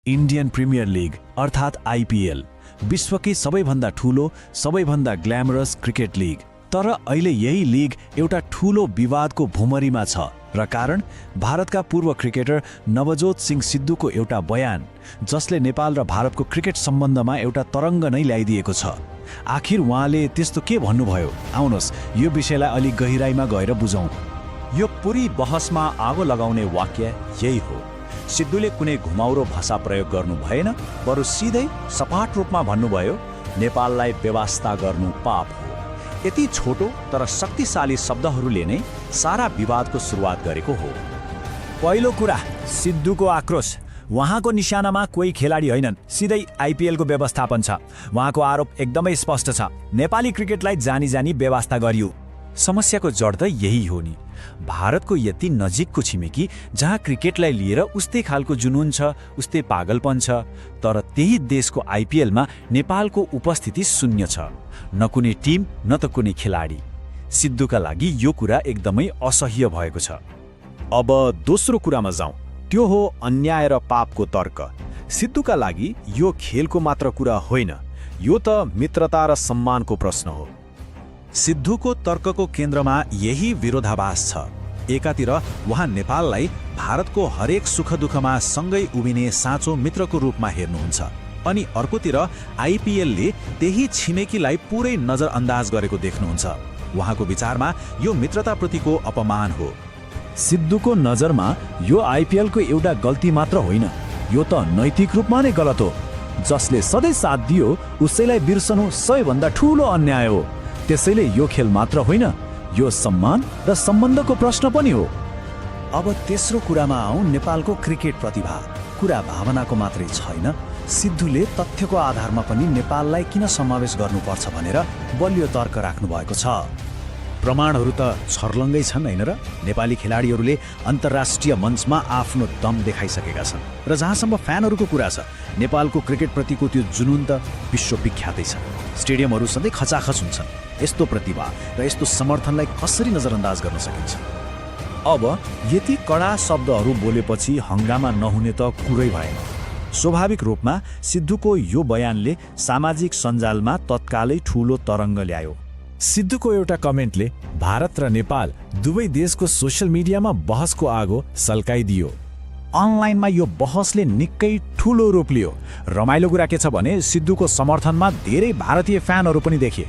Indian premier league अर्थात् IPL विश्वकै सबैभन्दा ठूलो, सबैभन्दा ग्ल्यामरस क्रिकेट लिग। तर अहिले यही लिग एउटा ठूलो विवादको भुमरीमा छ र कारण भारतका पूर्व क्रिकेटर नवजोत सिंह सिद्धुको एउटा बयान, जसले नेपाल र भारतको क्रिकेट सम्बन्धमा एउटा तरङ्ग नै ल्याइदिएको छ। आखिर उहाँले त्यस्तो के भन्नुभयो? आउनुहोस् यो विषयलाई अलि गहिराईमा गएर बुझौँ। यो पुरै बहसमा आगो लगाउने वाक्य यही हो। सिद्धुले कुनै घुमाउरो भाषा प्रयोग गर्नु भएन, बरु सिधै सपाट रूपमा भन्नुभयो, नेपाललाई बेवास्ता गर्नु पाप हो। यति छोटो तर शक्तिशाली शब्दहरूले नै सारा विवादको सुरुवात गरेको हो। पहिलो कुरा, सिद्धुको आक्रोश। उहाँको निशानामा कोही खेलाडी होइनन्, सिधै आइपिएलको व्यवस्थापन छ। उहाँको आरोप एकदमै स्पष्ट छ, नेपाली क्रिकेटलाई जानी जानी बेवास्ता गरियो। समस्याको जड त यही हो नि। भारतको यति नजिकको छिमेकी जहाँ क्रिकेटलाई लिएर उस्तै खालको जुनुन छ, उस्तै पागलपन छ, तर त्यही देशको आइपिएलमा नेपालको उपस्थिति शून्य छ। न कुनै टिम न त कुनै खेलाडी। सिद्धुका लागि यो कुरा एकदमै असह्य भएको छ। अब दोस्रो कुरामा जाउँ, त्यो हो अन्याय र पापको तर्क। सिद्धुका लागि यो खेलको मात्र कुरा होइन, यो त मित्रता र सम्मानको प्रश्न हो। सिद्धुको तर्कको केन्द्रमा यही विरोधाभास छ। एकातिर उहाँ नेपाललाई भारतको हरेक सुख दुःखमा सँगै उभिने साँचो मित्रको रूपमा हेर्नुहुन्छ, अनि अर्कोतिर आइपिएलले त्यही छिमेकीलाई पुरै नजरअन्दाज गरेको देख्नुहुन्छ। उहाँको विचारमा यो मित्रताप्रतिको अपमान हो। सिद्धुको नजरमा यो आइपिएलको एउटा गल्ती मात्र होइन, यो त नैतिक रूपमा नै गलत हो। जसले सधैँ साथ दियो उसैलाई बिर्सनु सबैभन्दा ठूलो अन्याय हो। त्यसैले यो खेल मात्र होइन, यो सम्मान र सम्बन्धको प्रश्न पनि हो। अब तेस्रो कुरामा आउँ, नेपालको क्रिकेट प्रतिभा। कुरा भावनाको मात्रै छैन, सिद्धुले तथ्यको आधारमा पनि नेपाललाई किन समावेश गर्नुपर्छ भनेर बलियो तर्क राख्नु भएको छ। प्रमाणहरू त छर्लङ्गै छन् हैन र? नेपाली खेलाडीहरूले अन्तर्राष्ट्रिय मञ्चमा आफ्नो दम देखाइसकेका छन् र जहाँसम्म फ्यानहरूको कुरा छ, नेपालको क्रिकेटप्रतिको त्यो जुनुन त विश्वविख्यातै छ। स्टेडियमहरू सधैँ खचाखच हुन्छन्। यस्तो प्रतिभा र यस्तो समर्थनलाई कसरी नजरअन्दाज गर्न सकिन्छ? अब यति कडा शब्दहरू बोलेपछि हंगामा नहुने त कुरै भएन। स्वाभाविक रूपमा सिद्धुको यो बयानले सामाजिक सञ्जालमा तत्कालै ठूलो तरङ्ग ल्यायो। सिद्धुको एउटा कमेन्टले भारत र नेपाल दुवै देशको सोशल मिडियामा बहसको आगो सल्काइदियो। अनलाइनमा यो बहसले निकै ठूलो रूप लियो। रमाइलो कुरा के छ भने सिद्धुको समर्थनमा धेरै भारतीय फ्यानहरू पनि देखे।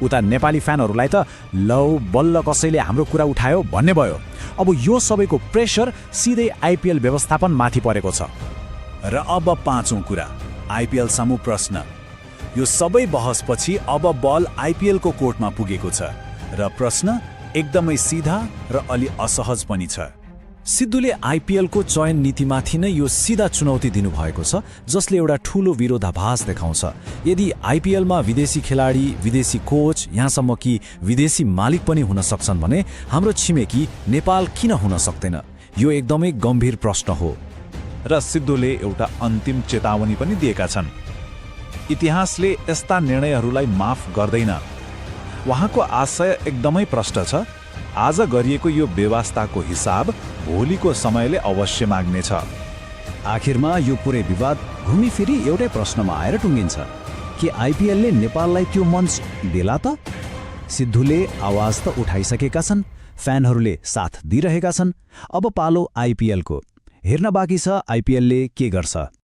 उता नेपाली फ्यानहरूलाई त लौ बल्ल कसैले हाम्रो कुरा उठायो भन्ने भयो। अब यो सबैको प्रेसर सिधै आइपिएल व्यवस्थापन माथि परेको छ। र अब पाँचौं कुरा, आइपिएल सामु प्रश्न। यो सबै बहसपछि अब बल आइपिएलको कोर्टमा पुगेको छ र प्रश्न एकदमै सिधा र अलि असहज पनि छ। सिद्धुले आइपिएलको चयन नीतिमाथि नै यो सिधा चुनौती दिनुभएको छ, जसले एउटा ठूलो विरोधाभास देखाउँछ। यदि आइपिएलमा विदेशी खेलाडी, विदेशी कोच, यहाँसम्म कि विदेशी मालिक पनि हुन सक्छन् भने हाम्रो छिमेकी नेपाल किन हुन सक्दैन? यो एकदमै गम्भीर प्रश्न हो। र सिद्धुले एउटा अन्तिम चेतावनी पनि दिएका छन्। इतिहासले यस्ता निर्णयहरूलाई माफ गर्दैन। उहाँको आशय एकदमै प्रष्ट छ। आज गरिएको यो बेवास्ताको हिसाब भोलिको समयले अवश्य माग्नेछ। आखिरमा यो पुरै विवाद घुमिफिरी एउटै प्रश्नमा आएर टुङ्गिन्छ, कि आइपिएलले नेपाललाई त्यो मञ्च देला त? सिद्धुले आवाज त उठाइसकेका छन्, फ्यानहरूले साथ दिइरहेका छन्। अब पालो आइपिएलको। हेर्न बाँकी छ आइपिएलले के गर्छ।